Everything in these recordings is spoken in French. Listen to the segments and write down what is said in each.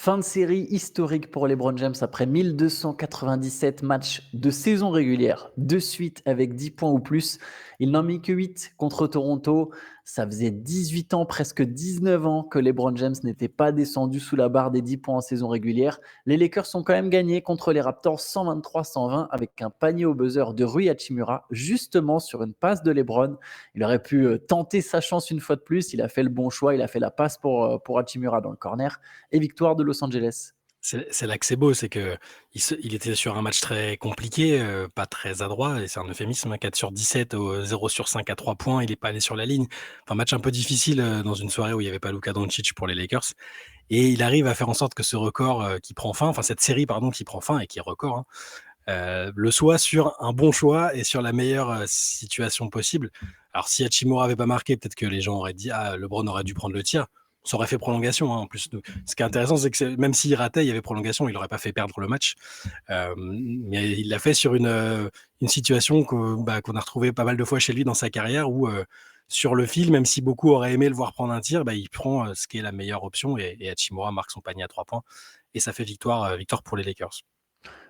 Fin de série historique pour LeBron James après 1297 matchs de saison régulière de suite avec 10 points ou plus. Il n'en mit que 8 contre Toronto. Ça faisait 18 ans, presque 19 ans que LeBron James n'était pas descendu sous la barre des 10 points en saison régulière. Les Lakers ont quand même gagné contre les Raptors 123-120 avec un panier au buzzer de Rui Hachimura, justement sur une passe de LeBron. Il aurait pu tenter sa chance une fois de plus. Il a fait le bon choix. Il a fait la passe pour Hachimura dans le corner et victoire de Los Angeles. C'est là que c'est beau, c'est qu'il était sur un match très compliqué, pas très adroit et c'est un euphémisme, hein, 4 sur 17 au 0 sur 5 à 3 points, il est pas allé sur la ligne. Enfin, match un peu difficile, dans une soirée où il y avait pas Luka Doncic pour les Lakers et il arrive à faire en sorte que ce record, qui prend fin, enfin cette série pardon, qui prend fin et qui est record, hein, le soit sur un bon choix et sur la meilleure, situation possible. Alors si Hachimura avait pas marqué, peut-être que les gens auraient dit: «Ah, LeBron aurait dû prendre le tir». Ça aurait fait prolongation, hein, en plus. Donc ce qui est intéressant, c'est que même s'il ratait, il y avait prolongation, il aurait pas fait perdre le match. Mais il l'a fait sur une situation qu'on a retrouvée pas mal de fois chez lui dans sa carrière où, sur le fil, même si beaucoup auraient aimé le voir prendre un tir, il prend, ce qui est la meilleure option et Hachimura marque son panier à 3 points et ça fait victoire pour les Lakers.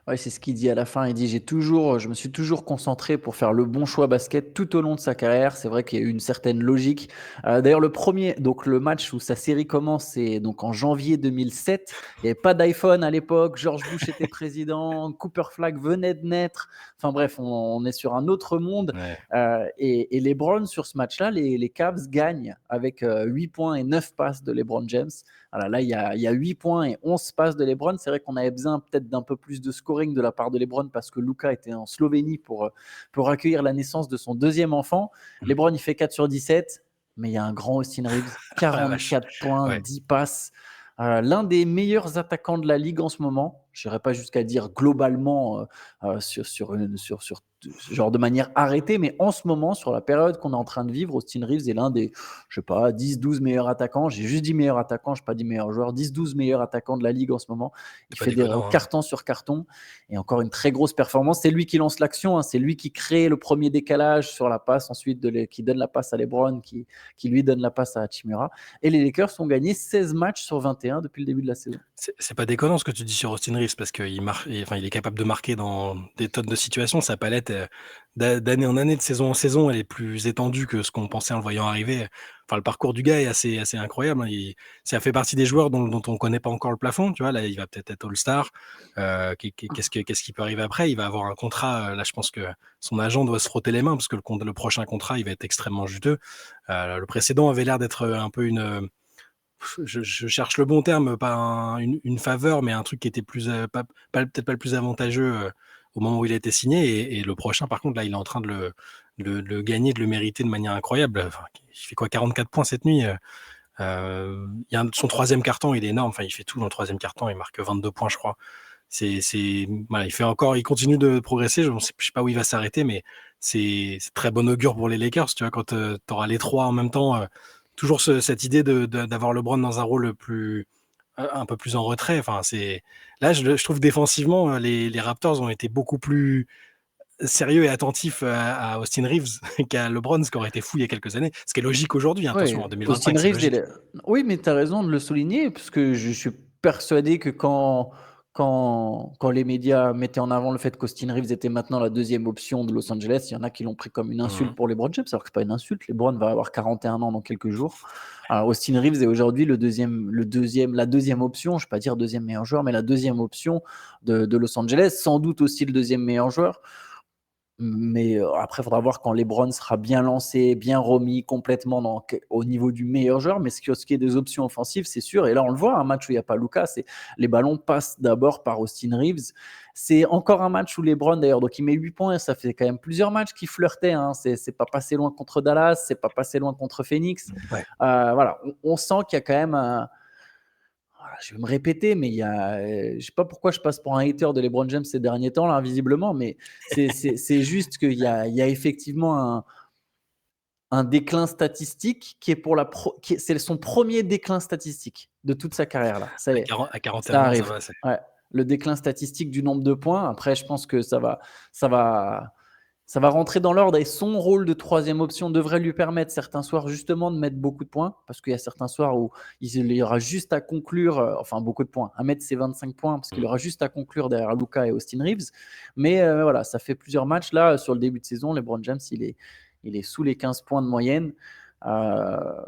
Ouais, c'est ce qu'il dit à la fin. Il dit: Je me suis toujours concentré pour faire le bon choix basket tout au long de sa carrière». C'est vrai qu'il y a eu une certaine logique. D'ailleurs, donc le match où sa série commence, c'est donc en janvier 2007. Il n'y avait pas d'iPhone à l'époque. George Bush était président. Cooper Flag venait de naître. Enfin bref, on est sur un autre monde. Ouais. Et LeBron, sur ce match-là, les Cavs gagnent avec 8 points et 9 passes de LeBron James. Voilà, là, il y a 8 points et 11 passes de LeBron. C'est vrai qu'on avait besoin peut-être d'un peu plus de scoring de la part de LeBron parce que Luka était en Slovénie pour accueillir la naissance de son deuxième enfant. Mmh. LeBron, il fait 4 sur 17, mais il y a un grand Austin Reeves, Oh la vache! 44 points, Ouais. 10 passes. L'un des meilleurs attaquants de la ligue en ce moment. Je n'irai pas jusqu'à dire globalement sur genre de manière arrêtée, mais en ce moment, sur la période qu'on est en train de vivre, Austin Reeves est l'un des, je sais pas, 10-12 meilleurs attaquants. J'ai juste dit meilleurs attaquants, je n'ai pas dit meilleurs joueurs. 10-12 meilleurs attaquants de la ligue en ce moment. C'est Il pas fait des déconnant, hein. cartons sur carton et encore une très grosse performance. C'est lui qui lance l'action, hein. C'est lui qui crée le premier décalage sur la passe, ensuite qui donne la passe à LeBron, qui lui donne la passe à Hachimura. Et les Lakers ont gagné 16 matchs sur 21 depuis le début de la saison. C'est pas déconnant ce que tu dis sur Austin Reeves parce il est capable de marquer dans des tonnes de situations. Sa palette, d'année en année, de saison en saison, elle est plus étendue que ce qu'on pensait en le voyant arriver. Enfin, le parcours du gars est assez incroyable, hein. Ça fait partie des joueurs dont on connaît pas encore le plafond, tu vois? Là, il va peut-être être All-Star. Qu'est-ce qui peut arriver après? Il va avoir un contrat, là, je pense que son agent doit se frotter les mains parce que le prochain contrat, il va être extrêmement juteux. Le précédent avait l'air d'être, un peu je cherche le bon terme, pas une faveur, mais un truc qui était plus, peut-être pas le plus avantageux, au moment où il a été signé et le prochain par contre là, il est en train de le gagner, de le mériter de manière incroyable. Enfin, il fait quoi? 44 points cette nuit, il y a son 3e carton, il est énorme, enfin il fait tout dans le 3e carton, il marque 22 points je crois. Voilà, il continue de progresser, je sais pas où il va s'arrêter, mais c'est très bon augure pour les Lakers, tu vois? Quand, tu auras les 3 en même temps, toujours cette idée d'avoir LeBron dans un rôle un peu plus en retrait. Enfin, là, je trouve défensivement, les Raptors ont été beaucoup plus sérieux et attentifs à Austin Reeves qu'à LeBron, ce qui aurait été fou il y a quelques années. Ce qui est logique aujourd'hui, hein, Oui, attention, en Austin 2025, c'est Reeves, logique. oui, mais tu as raison de le souligner, parce que je suis persuadé que quand les médias mettaient en avant le fait qu'Austin Reeves était maintenant la deuxième option de Los Angeles, il y en a qui l'ont pris comme une Mmh. insulte pour LeBron James, alors que ce n'est pas une insulte. LeBron va avoir 41 ans dans quelques jours. Alors, Austin Reeves est aujourd'hui la deuxième option, je ne vais pas dire deuxième meilleur joueur, mais la deuxième option de Los Angeles, sans doute aussi le deuxième meilleur joueur. Mais après, il faudra voir quand LeBron sera bien lancé, bien remis complètement au niveau du meilleur joueur. Mais ce qui est des options offensives, c'est sûr. Et là, on le voit, un match où il n'y a pas Luka, les ballons passent d'abord par Austin Reeves. C'est encore un match où LeBron, d'ailleurs, donc il met 8 points. Ça fait quand même plusieurs matchs qu'il flirtait, hein. C'est pas passé loin contre Dallas, c'est pas passé loin contre Phoenix. Ouais. Voilà, on sent qu'il y a quand même je vais me répéter, mais je sais pas pourquoi je passe pour un hater de LeBron James ces derniers temps, là, visiblement, mais c'est juste qu'il y a effectivement un déclin statistique qui est c'est son premier déclin statistique de toute sa carrière, là. À 41 Ça ans, ça arrive. va, Ouais. Le déclin statistique du nombre de points. Après, je pense que ça va Ça va rentrer dans l'ordre et son rôle de troisième option devrait lui permettre certains soirs justement de mettre beaucoup de points parce qu'il y a certains soirs où il y aura juste à conclure, enfin beaucoup de points, à mettre ses 25 points parce qu'il aura juste à conclure derrière Luka et Austin Reeves. Mais voilà, ça fait plusieurs matchs. Là, sur le début de saison, LeBron James, il est sous les 15 points de moyenne. À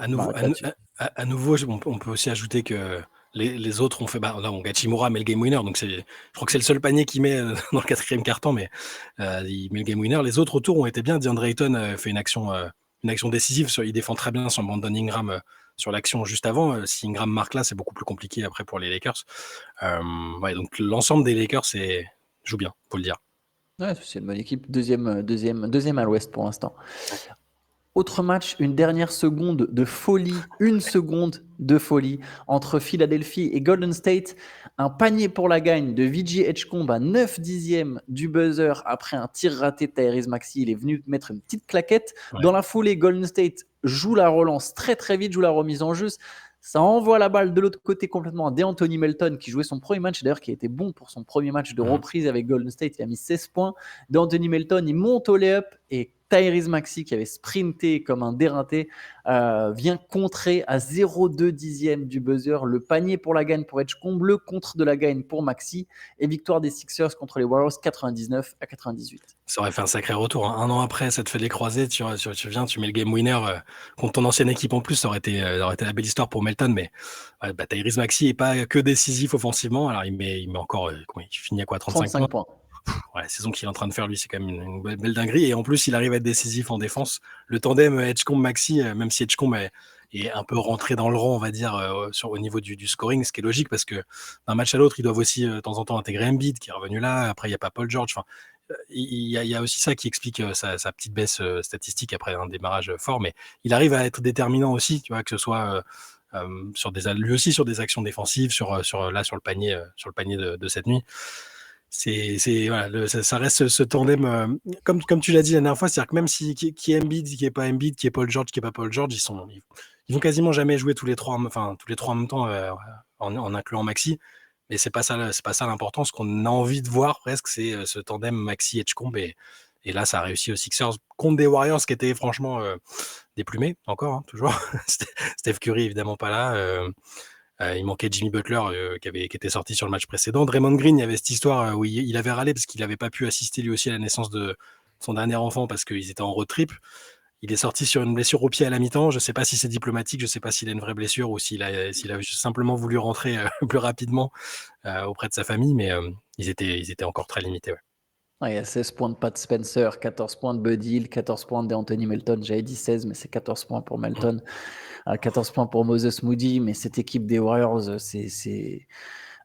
nouveau, à nouveau, on peut aussi ajouter que les autres ont fait. Là, Gachimura met le game winner, donc je crois que c'est le seul panier qu'il met dans le 4e quart-temps, mais il met le game winner. Les autres autour ont été bien. DeAndre Ayton fait une action décisive. Il défend très bien sur Brandon Ingram sur l'action juste avant. Si Ingram marque là, c'est beaucoup plus compliqué après pour les Lakers. Donc l'ensemble des Lakers joue bien, faut le dire. Ouais, c'est une bonne équipe, deuxième à l'Ouest pour l'instant. Autre match, une dernière seconde de folie, une seconde de folie entre Philadelphie et Golden State. Un panier pour la gagne de VJ Edgecombe à 9 dixièmes du buzzer après un tir raté de Tyrese Maxey. Il est venu mettre une petite claquette. Ouais. Dans la foulée, Golden State joue la relance très très vite, joue la remise en jeu. Ça envoie la balle de l'autre côté complètement à DeAnthony Melton qui jouait son premier match, d'ailleurs qui a été bon pour son premier match de reprise avec Golden State. Il a mis 16 points. DeAnthony Melton, il monte au lay-up et Tyrese Maxey, qui avait sprinté comme un dérinté, vient contrer à 0,2 dixième du buzzer. Le panier pour la gagne pour Edgecombe, le contre de la gagne pour Maxey, et victoire des Sixers contre les Warriors 99-98. Ça aurait fait un sacré retour. Hein. Un an après, ça te fait les croisés, tu viens, tu mets le game winner contre ton ancienne équipe en plus, ça aurait été la belle histoire pour Melton, mais Tyrese Maxey n'est pas que décisif offensivement, alors il met encore, il finit à quoi, 35 points. La saison qu'il est en train de faire, lui, c'est quand même une belle dinguerie. Et en plus, il arrive à être décisif en défense. Le tandem Edgecombe-Maxey, même si Edgecombe est un peu rentré dans le rang, on va dire, au niveau du scoring, ce qui est logique parce que d'un match à l'autre, ils doivent aussi de temps en temps intégrer Embiid qui est revenu là. Après, il n'y a pas Paul George. Enfin, il y a aussi ça qui explique sa petite baisse statistique après un démarrage fort. Mais il arrive à être déterminant aussi, tu vois, que ce soit lui aussi sur des actions défensives, sur le panier de cette nuit. Voilà, ça reste ce tandem comme tu l'as dit la dernière fois, c'est-à-dire que même si qui est Embiid, qui est pas Embiid, qui est Paul George, qui est pas Paul George, ils vont quasiment jamais jouer tous les trois en même temps en incluant Maxey, mais c'est pas ça l'important. Ce qu'on a envie de voir presque, c'est ce tandem Maxey Edgecombe et là ça a réussi aux Sixers contre des Warriors qui étaient franchement déplumés encore toujours. Steph Curry évidemment pas là. Il manquait Jimmy Butler qui était sorti sur le match précédent. Draymond Green, il y avait cette histoire où il avait râlé parce qu'il n'avait pas pu assister lui aussi à la naissance de son dernier enfant parce qu'ils étaient en road trip. Il est sorti sur une blessure au pied à la mi-temps. Je ne sais pas si c'est diplomatique, je ne sais pas s'il a une vraie blessure ou s'il a simplement voulu rentrer plus rapidement auprès de sa famille, mais ils étaient encore très limités. Ouais. Il y a 16 points de Pat Spencer, 14 points de Buddy Hield, 14 points d'Anthony Melton. J'avais dit 16, mais c'est 14 points pour Melton. 14 points pour Moses Moody, mais cette équipe des Warriors,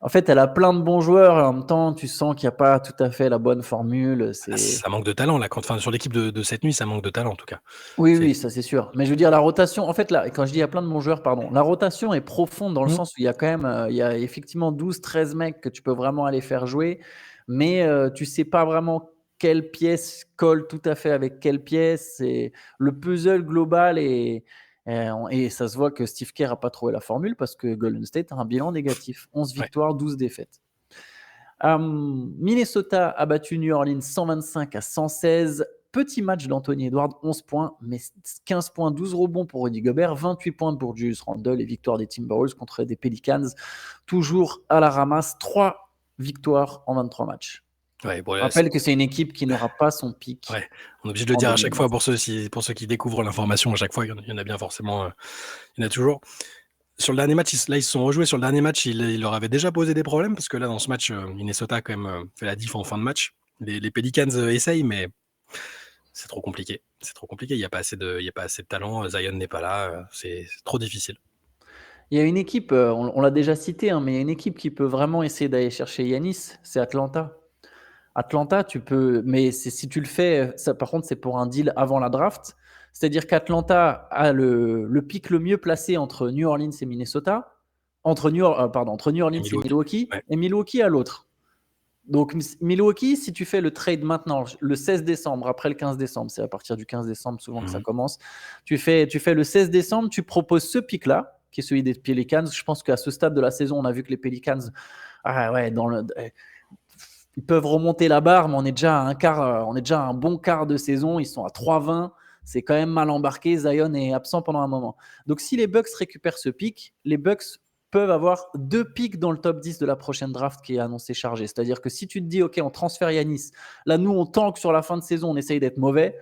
en fait, elle a plein de bons joueurs et en même temps, tu sens qu'il n'y a pas tout à fait la bonne formule. Ça manque de talent, là. Sur l'équipe de cette nuit, ça manque de talent, en tout cas. Oui, ça c'est sûr. Mais je veux dire, la rotation, en fait, là, quand je dis il y a plein de bons joueurs, pardon, la rotation est profonde dans le sens où il y a quand même, il y a effectivement 12-13 mecs que tu peux vraiment aller faire jouer, mais tu ne sais pas vraiment quelle pièce colle tout à fait avec quelle pièce. C'est le puzzle global et ça se voit que Steve Kerr n'a pas trouvé la formule parce que Golden State a un bilan négatif. 11 victoires, 12 défaites. Minnesota a battu New Orleans 125-116. Petit match d'Anthony Edwards, 11 points, mais 15 points, 12 rebonds pour Rudy Gobert, 28 points pour Julius Randle et victoire des Timberwolves contre des Pelicans. Toujours à la ramasse, 3 victoires en 23 matchs. Ouais, je rappelle que c'est une équipe qui n'aura pas son pic. Ouais, on est obligé de le dire à chaque fois pour ceux qui découvrent l'information. À chaque fois, il y en a bien forcément. Il y en a toujours. Sur le dernier match, ils se sont rejoués. Sur le dernier match, il leur avait déjà posé des problèmes parce que là, dans ce match, Minnesota a quand même fait la diff en fin de match. Les Pelicans essayent, mais c'est trop compliqué. Il n'y a pas assez de talent. Zion n'est pas là. C'est trop difficile. Il y a une équipe, on l'a déjà cité, mais il y a une équipe qui peut vraiment essayer d'aller chercher Giannis, c'est Atlanta. Atlanta, tu peux, mais si tu le fais, ça, par contre, c'est pour un deal avant la draft. C'est-à-dire qu'Atlanta a le pic le mieux placé entre New Orleans et Minnesota, entre New Orleans et Milwaukee, ouais. Et Milwaukee à l'autre. Donc Milwaukee, si tu fais le trade maintenant, le 16 décembre, après le 15 décembre, c'est à partir du 15 décembre souvent que ça commence, tu fais le 16 décembre, tu proposes ce pic-là, qui est celui des Pelicans. Je pense qu'à ce stade de la saison, on a vu que les Pelicans, Ils peuvent remonter la barre, mais on est déjà à un bon quart de saison. Ils sont à 3-20. C'est quand même mal embarqué. Zion est absent pendant un moment. Donc, si les Bucks récupèrent ce pic, les Bucks peuvent avoir 2 pics dans le top 10 de la prochaine draft qui est annoncée chargée. C'est-à-dire que si tu te dis, OK, on transfère Yanis, là, nous, on tank sur la fin de saison, on essaye d'être mauvais.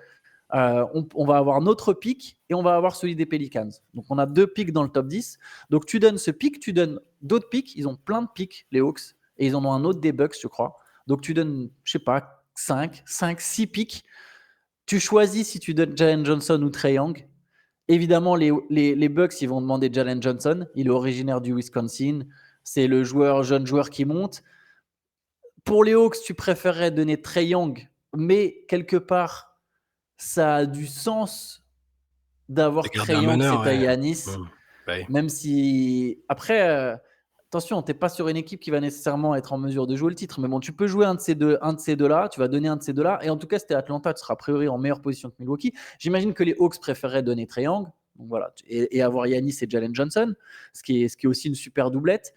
On va avoir notre pic et on va avoir celui des Pelicans. Donc, on a 2 pics dans le top 10. Donc, tu donnes ce pic, tu donnes d'autres pics. Ils ont plein de pics, les Hawks, et ils en ont un autre des Bucks, je crois. Donc, tu donnes, je sais pas, 5, 6 pics. Tu choisis si tu donnes Jalen Johnson ou Trae Young. Évidemment, les Bucks, ils vont demander Jalen Johnson. Il est originaire du Wisconsin. C'est le jeune joueur qui monte. Pour les Hawks, tu préférerais donner Trae Young, mais quelque part, ça a du sens d'avoir Garder Trae un Young, meneur, c'est à ouais. Yanis. Bah oui. Même si. Après, attention, tu n'es pas sur une équipe qui va nécessairement être en mesure de jouer le titre. Mais bon, tu peux jouer un de ces deux-là. Tu vas donner un de ces deux-là. Et en tout cas, si tu es Atlanta, tu seras a priori en meilleure position que Milwaukee. J'imagine que les Hawks préféreraient donner Trae Young. Donc voilà, et avoir Yanis et Jalen Johnson, ce qui est aussi une super doublette.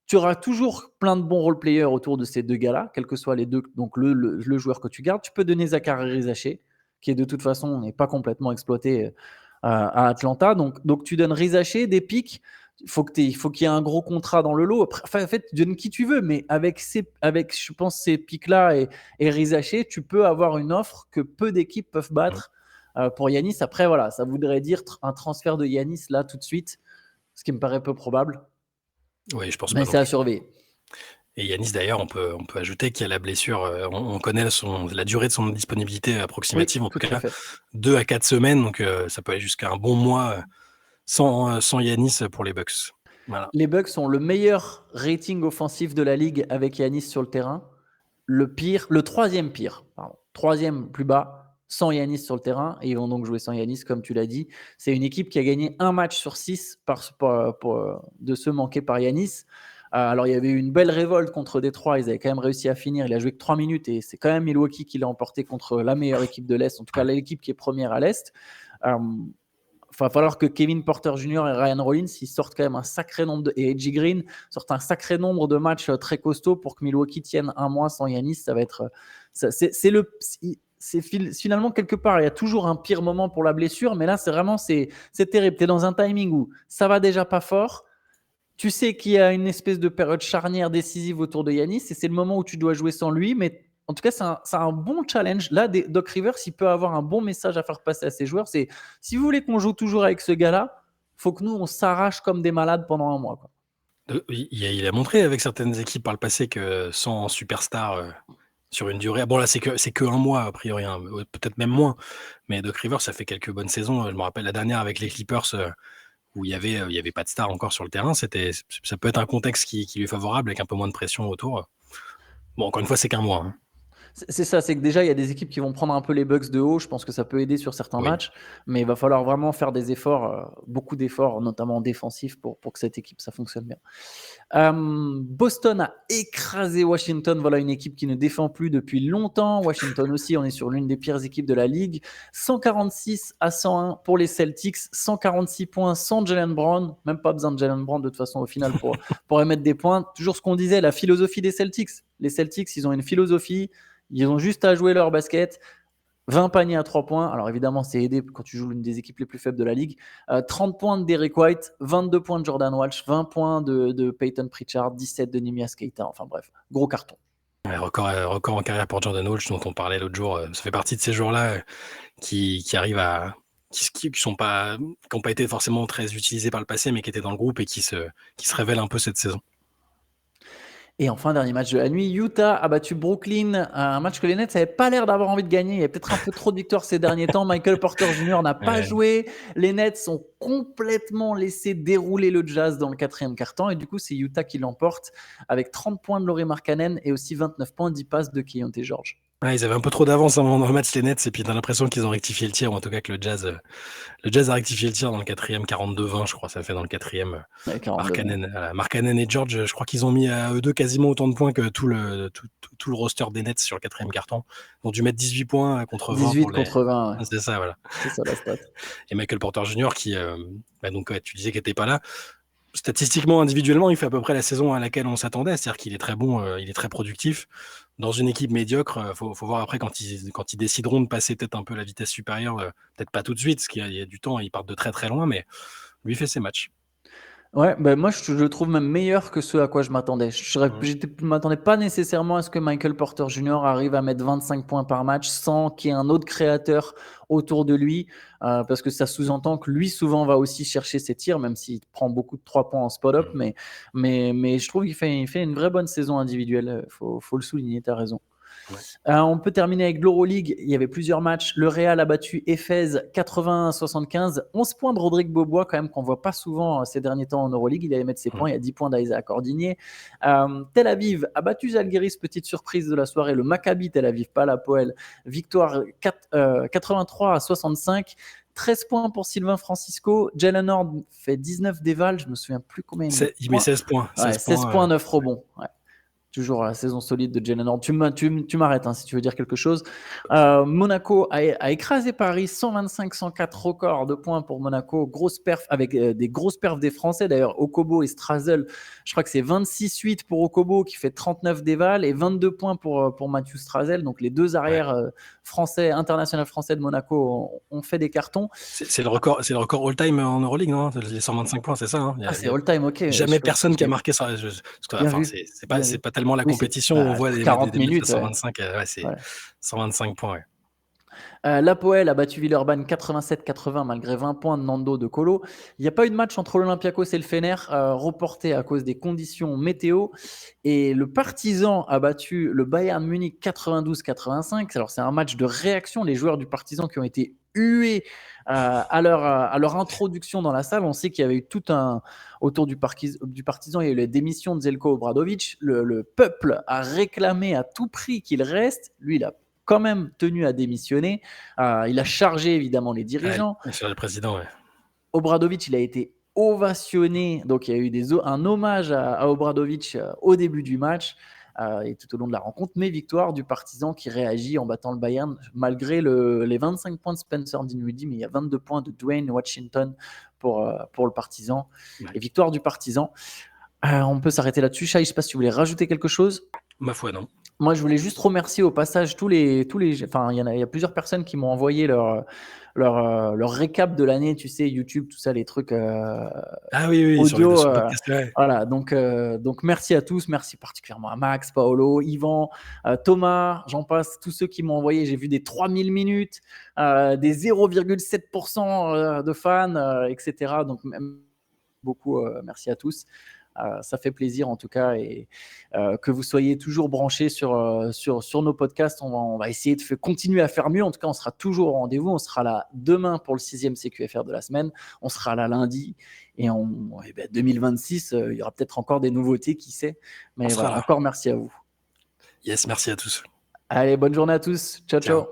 Tu auras toujours plein de bons role-players autour de ces deux gars-là, quels que soient les deux. Donc le joueur que tu gardes, tu peux donner Zachary Rizaché, qui est de toute façon n'est pas complètement exploité à Atlanta. Donc tu donnes Rizaché, des pics. Il faut qu'il y ait un gros contrat dans le lot. Enfin, en fait, tu donnes qui tu veux, mais avec je pense, ces pics-là et Rizaché, tu peux avoir une offre que peu d'équipes peuvent battre pour Yanis. Après, voilà, ça voudrait dire un transfert de Yanis là tout de suite, ce qui me paraît peu probable. Oui, je pense pas Mais non c'est à plus. surveiller. Et Yanis, d'ailleurs, on peut ajouter qu'il y a la blessure. On connaît la durée de son disponibilité approximative, Oui, en tout tout à cas, fait. 2 à 4 semaines. Donc, ça peut aller jusqu'à un bon mois sans Yanis pour les Bucks. Voilà. Les Bucks ont le meilleur rating offensif de la ligue avec Yanis sur le terrain. Le troisième pire, pardon, troisième plus bas, sans Yanis sur le terrain. Et ils vont donc jouer sans Yanis, comme tu l'as dit. C'est une équipe qui a gagné un match sur 6 de ceux manqués par Yanis. Alors, il y avait eu une belle révolte contre Détroit. Ils avaient quand même réussi à finir. Il a joué que 3 minutes et c'est quand même Milwaukee qui l'a emporté contre la meilleure équipe de l'Est, en tout cas l'équipe qui est première à l'Est. Il va falloir que Kevin Porter Jr. et Ryan Rollins ils sortent quand même un sacré nombre et AJ Green sortent un sacré nombre de matchs très costauds pour que Milwaukee tienne un mois sans Yanis. Ça va être, c'est finalement quelque part il y a toujours un pire moment pour la blessure, mais là c'est terrible. T'es dans un timing où ça va déjà pas fort. Tu sais qu'il y a une espèce de période charnière décisive autour de Yanis et c'est le moment où tu dois jouer sans lui, mais en tout cas, c'est un bon challenge. Là, Doc Rivers, il peut avoir un bon message à faire passer à ses joueurs. C'est si vous voulez qu'on joue toujours avec ce gars-là, il faut que nous, on s'arrache comme des malades pendant un mois. Quoi. Il a montré avec certaines équipes par le passé que sans superstar sur une durée. Bon, là, c'est que un mois, a priori, hein, peut-être même moins. Mais Doc Rivers, ça fait quelques bonnes saisons. Je me rappelle la dernière avec les Clippers. Où il y avait pas de star encore sur le terrain, ça peut être un contexte qui lui est favorable avec un peu moins de pression autour. Bon, encore une fois, c'est qu'un mois. Hein. C'est ça, c'est que déjà, il y a des équipes qui vont prendre un peu les Bucks de haut. Je pense que ça peut aider sur certains Oui. matchs, mais il va falloir vraiment faire des efforts, beaucoup d'efforts, notamment défensifs, pour que cette équipe, ça fonctionne bien. Boston a écrasé Washington. Voilà une équipe qui ne défend plus depuis longtemps. Washington aussi, on est sur l'une des pires équipes de la ligue. 146-101 pour les Celtics. 146 points sans Jaylen Brown. Même pas besoin de Jaylen Brown de toute façon au final pour émettre des points. Toujours ce qu'on disait, la philosophie des Celtics. Les Celtics, ils ont une philosophie. Ils ont juste à jouer leur basket. 20 paniers à 3 points. Alors évidemment, c'est aidé quand tu joues l'une des équipes les plus faibles de la ligue. 30 points de Derrick White, 22 points de Jordan Walsh, 20 points de Peyton Pritchard, 17 de Nemias Keita. Enfin bref, gros carton. Ouais, record en carrière pour Jordan Walsh dont on parlait l'autre jour. Ça fait partie de ces joueurs-là qui arrivent à... qui n'ont pas été forcément très utilisés par le passé, mais qui étaient dans le groupe et qui se révèlent un peu cette saison. Et enfin, dernier match de la nuit, Utah a battu Brooklyn, un match que les Nets n'avaient pas l'air d'avoir envie de gagner. Il y a peut-être un peu trop de victoires ces derniers temps. Michael Porter Jr. n'a pas joué. Les Nets ont complètement laissé dérouler le Jazz dans le quatrième quart-temps. Et du coup, c'est Utah qui l'emporte avec 30 points de Lauri Markkanen et aussi 29 points, 10 passes de Keyonte George. Ouais, ils avaient un peu trop d'avance dans le match, les Nets, et puis t'as l'impression qu'ils ont rectifié le tir, ou en tout cas que le Jazz a rectifié le tir dans le quatrième, 42-20, je crois, ça fait dans le quatrième. Markkanen et George, je crois qu'ils ont mis à eux deux quasiment autant de points que tout le roster des Nets sur le quatrième carton. Ils ont dû mettre 18 points contre 20. 18 contre 20, ouais. C'est ça, voilà. C'est ça la stat. Et Michael Porter Jr. qui, donc tu disais qu'il n'était pas là. statistiquement, individuellement, il fait à peu près la saison à laquelle on s'attendait. C'est-à-dire qu'il est très bon, il est très productif. Dans une équipe médiocre, faut voir après quand ils décideront de passer peut-être un peu la vitesse supérieure, peut-être pas tout de suite, parce qu'il y a du temps, ils partent de très très loin, mais lui fait ses matchs. Ouais, ben moi je le trouve même meilleur que ce à quoi je m'attendais. Mmh. Je m'attendais pas nécessairement à ce que Michael Porter Jr. arrive à mettre 25 points par match sans qu'il y ait un autre créateur autour de lui, parce que ça sous-entend que lui souvent va aussi chercher ses tirs, même s'il prend beaucoup de 3 points en spot-up, Mmh. mais je trouve il fait une vraie bonne saison individuelle, faut le souligner, tu as raison. Ouais. On peut terminer avec l'Euroleague. Il y avait plusieurs matchs. Le Real a battu Éphèse 80-75. 11 points de Rodrigue Beaubois, quand même, qu'on ne voit pas souvent ces derniers temps en Euroleague. Il allait mettre ses points. Il y a 10 points d'Isaac Cordinier. Tel Aviv a battu Zalgiris, petite surprise de la soirée. Le Maccabi Tel Aviv, pas la Poel. Victoire 83-65. 13 points pour Sylvain Francisco. Jalen Horde fait 19 dévals. Je me souviens plus combien il met de Il met points. 16 points. Ouais, 16 points, 9 rebonds. Ouais. Toujours la saison solide de Jalen Horde. Tu m'arrêtes si tu veux dire quelque chose. Monaco a écrasé Paris 125-104, record de points pour Monaco. Grosse perf avec des grosses perfs des Français. D'ailleurs, Okobo et Strazel, je crois que c'est 26-8 pour Okobo qui fait 39 déval et 22 points pour Mathieu Strazel. Donc les deux arrières français, international français de Monaco ont fait des cartons. C'est le record all-time en Euroleague, non? Les 125 points, c'est ça, hein? C'est all-time, ok. Jamais personne qui a marqué ça. Bien vu. C'est pas tellement la compétition où on voit des 40 mecs de minutes. 125. C'est 125 points, ouais. La Poel a battu Villeurbanne 87-80 malgré 20 points de Nando de Colo. Il n'y a pas eu de match entre l'Olympiakos et le Fener, reporté à cause des conditions météo. Et le Partizan a battu le Bayern Munich 92-85. Alors c'est un match de réaction. Les joueurs du Partizan qui ont été hués à leur introduction dans la salle. On sait qu'il y avait eu tout un autour du Partizan. Il y a eu la démission de Zeljko Obradovic. Le peuple a réclamé à tout prix qu'il reste. Lui, il a quand même tenu à démissionner. Il a chargé évidemment les dirigeants. Sur le président, ouais. Obradovic, il a été ovationné. Donc il y a eu un hommage à Obradovic au début du match et tout au long de la rencontre. Mais victoire du Partizan qui réagit en battant le Bayern malgré les 25 points de Spencer Dinwiddie. Mais il y a 22 points de Dwayne Washington pour le Partisan. Ouais. Et victoire du Partisan. On peut s'arrêter là-dessus. Shai, je ne sais pas si tu voulais rajouter quelque chose. Ma foi, non. Moi, je voulais juste remercier au passage enfin, il y a plusieurs personnes qui m'ont envoyé leur récap de l'année, tu sais, YouTube, tout ça, les trucs audio. Sur le podcast, ouais. Voilà, donc merci à tous, merci particulièrement à Max, Paolo, Yvan, Thomas, j'en passe, tous ceux qui m'ont envoyé. J'ai vu des 3000 minutes, des 0,7% de fans, etc. Donc, même beaucoup, merci à tous. Ça fait plaisir en tout cas et que vous soyez toujours branchés sur nos podcasts. On va essayer de continuer à faire mieux. En tout cas, on sera toujours au rendez-vous. On sera là demain pour le 6e CQFR de la semaine. On sera là lundi et 2026, il y aura peut-être encore des nouveautés, qui sait. Mais voilà, encore merci à vous. Yes, merci à tous. Allez, bonne journée à tous. Ciao.